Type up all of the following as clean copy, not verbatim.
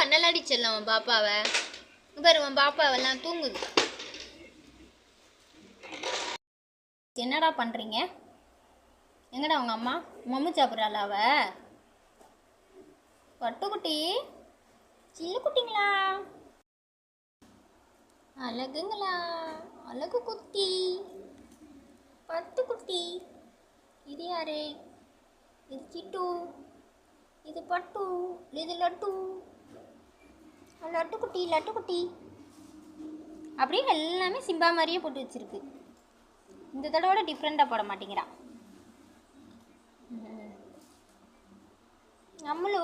பண்ணலாடி செல்லம் உன் பாப்பாவை. பாரு உன் பாப்பாவெல்லாம் தூங்குது. என்னடா பண்ணுறீங்க? எங்கடா உங்கள் அம்மா மம்மு சாப்பிட்றாளா அவ? பட்டுக்குட்டி சில்லு குட்டிங்களா, அழகுங்களா, அழகு குட்டி பட்டுக்குட்டி. இது யாரு? இது சிட்டு, இது பட்டு, இது லட்டு. லட்டுக்குட்டி லட்டுக்குட்டி அப்படின்னு எல்லாமே சிம்பா மாதிரியே போட்டு வச்சிருக்கு. இந்த தடவை டிஃப்ரெண்ட்டாக போட மாட்டேங்கிறா. நம்மளு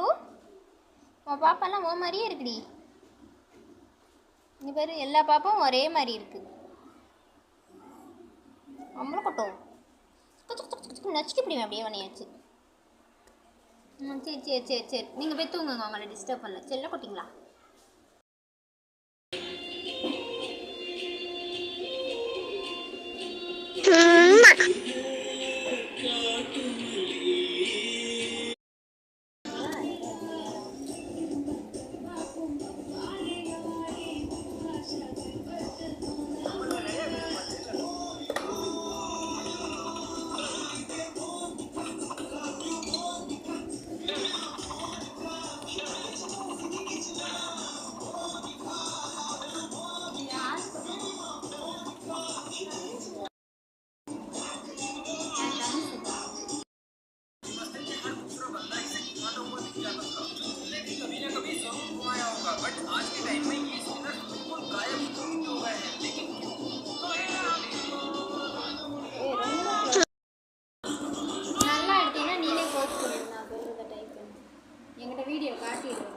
உன் பாப்பாலாம் ஓ மாதிரியே இருக்குடி. இங்கே பேர் எல்லா பாப்பாவும் ஒரே மாதிரி இருக்கு. நம்மளும் கொட்டும் நச்சுக்கு இப்படி அப்படியே வனையாச்சு. சரி சரி சரி சரி நீங்கள் போய் தூங்குங்க, அவங்கள டிஸ்டர்ப் பண்ணல. செல்ல கொட்டிங்களா? நல்லா எடுத்தீங்கன்னா நீனே போஸ்ட் பண்ணிடு. நான் சொல்கிறத டைப் பண்ணி என்கிட்ட வீடியோ காட்டிடுவேன்.